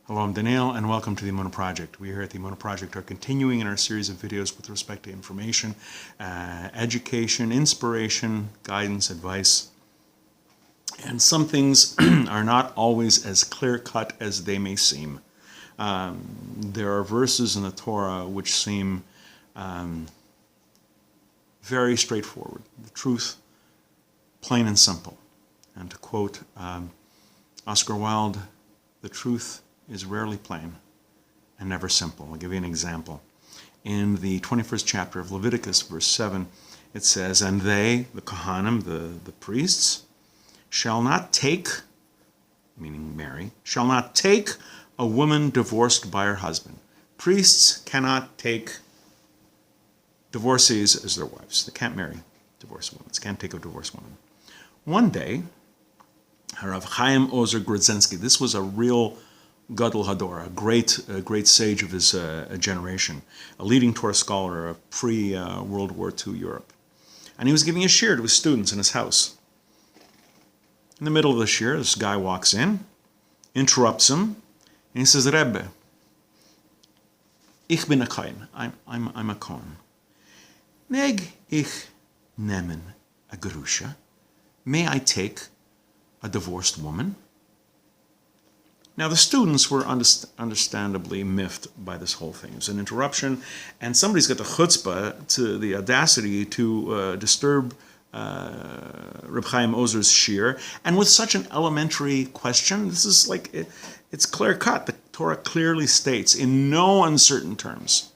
Hello, I'm Daniel, and welcome to the Emunah Project. We here at the Emunah Project are continuing in our series of videos with respect to information, education, inspiration, guidance, advice. And some things are not always as clear-cut as they may seem. There are verses in the Torah which seem very straightforward. The truth, plain and simple. And to quote Oscar Wilde, the truth is rarely plain and never simple. I'll give you an example. In the 21st chapter of Leviticus, verse 7, it says, "And they, the Kohanim, the priests, shall not take," meaning marry, "shall not take a woman divorced by her husband." Priests cannot take divorcees as their wives. They can't marry divorced women. They can't take a divorced woman. One day, Rav Chaim Ozer Grodzinski, this was a real Gadol Hador, a great sage of his generation, a leading Torah scholar of pre-World War II Europe. And he was giving a shiur to his students in his house. In the middle of the shiur, this guy walks in, interrupts him, and he says, "Rebbe, ich bin a Chaim. I'm a Kohen. Meg ich nemen a gerusha? May I take a divorced woman?" Now, the students were understandably miffed by this whole thing. It was an interruption, and somebody's got the chutzpah, the audacity to disturb Reb Chaim Ozer's shiur, and with such an elementary question. This is like, it's clear-cut. The Torah clearly states, in no uncertain terms,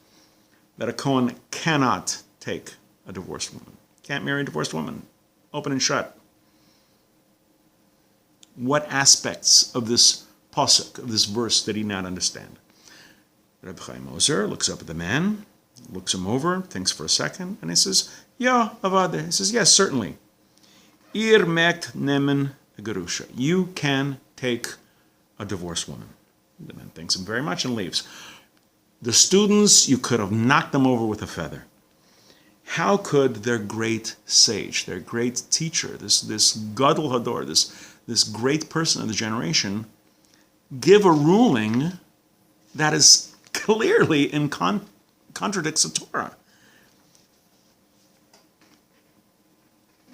that a Kohen cannot take a divorced woman. Can't marry a divorced woman. Open and shut. What aspects of this pasuk, of this verse, did he not understand? Reb Chaim Ozer looks up at the man, looks him over, thinks for a second, and he says, "Ja, avade." He says, "Yes, certainly. Ir mekt nemen a gerusha. You can take a divorced woman." The man thanks him very much and leaves. The students, you could have knocked them over with a feather. How could their great sage, their great teacher, this Gadol Hador, this great person of the generation, give a ruling that is clearly contradicts the Torah?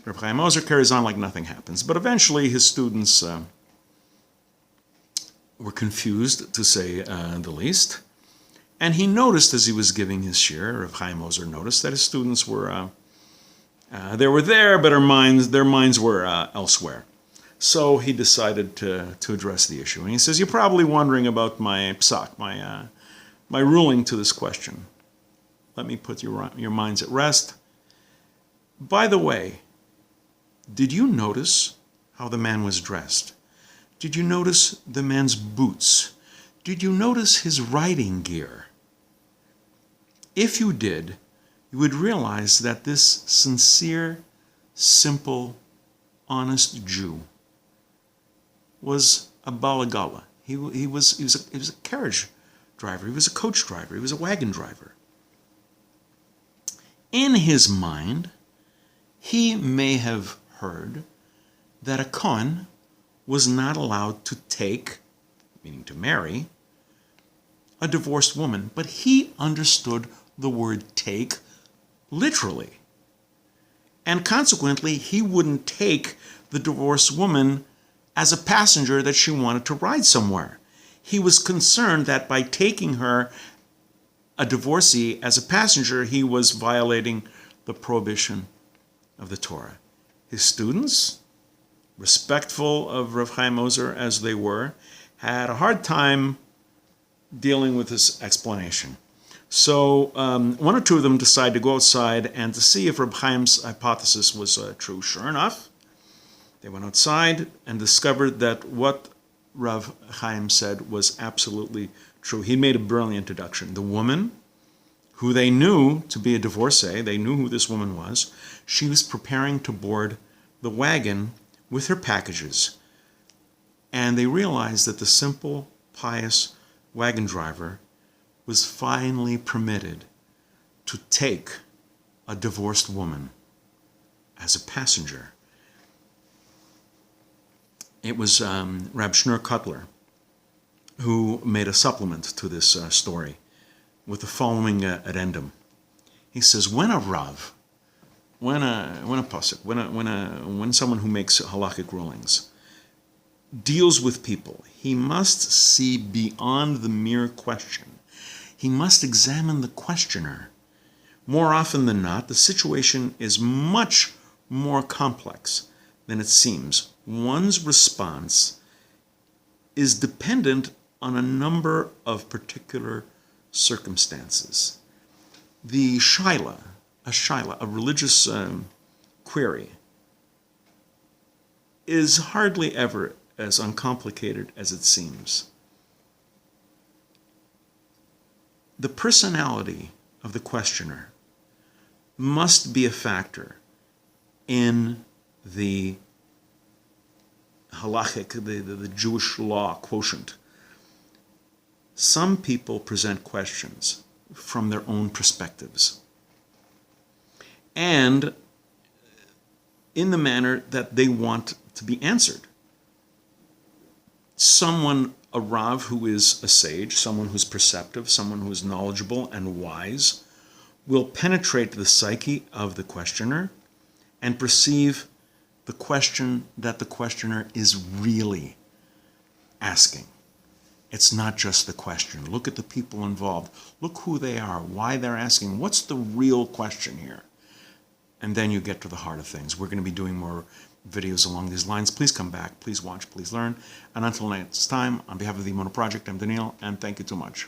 Reb Chaim Ozer carries on like nothing happens, but eventually his students were confused, to say the least. And he noticed, as he was giving his shiur, Reb Chaim Ozer noticed that his students were they were there, but their minds were elsewhere. So he decided to address the issue. And he says, "You're probably wondering about my psak, my ruling to this question. Let me put your minds at rest. By the way, did you notice how the man was dressed? Did you notice the man's boots? Did you notice his riding gear? If you did, you would realize that this sincere, simple, honest Jew was a balagala. He was a carriage driver. He was a coach driver. He was a wagon driver. In his mind, he may have heard that a Kohen was not allowed to take, meaning to marry, a divorced woman, but he understood the word take literally. And consequently, he wouldn't take the divorced woman as a passenger that she wanted to ride somewhere. He was concerned that by taking her, a divorcee, as a passenger, he was violating the prohibition of the Torah. His students, respectful of Rav Chaim Ozer as they were, had a hard time dealing with this explanation. So one or two of them decided to go outside and to see if Reb Chaim's hypothesis was true. Sure enough, they went outside and discovered that what Rav Chaim said was absolutely true. He made a brilliant deduction. The woman, who they knew to be a divorcee, they knew who this woman was, she was preparing to board the wagon with her packages. And they realized that the simple, pious wagon driver was finally permitted to take a divorced woman as a passenger. It was Rab Shneur Kotler, who made a supplement to this story with the following addendum. He says, when a Rav, when a pasuk, when someone who makes halakhic rulings deals with people, he must see beyond the mere question. He must examine the questioner. More often than not, the situation is much more complex than it seems. One's response is dependent on a number of particular circumstances. The shaila, a religious query, is hardly ever as uncomplicated as it seems. The personality of the questioner must be a factor in the halachic, the Jewish law quotient. Some people present questions from their own perspectives and in the manner that they want to be answered. A Rav who is a sage, someone who's perceptive, someone who is knowledgeable and wise, will penetrate the psyche of the questioner and perceive the question that the questioner is really asking. It's not just the question. Look at the people involved. Look who they are, why they're asking. What's the real question here? And then you get to the heart of things. We're going to be doing more videos along these lines. Please come back. Please watch. Please learn. And until next time, on behalf of the Emunah Project, I'm Daniel, and thank you too much.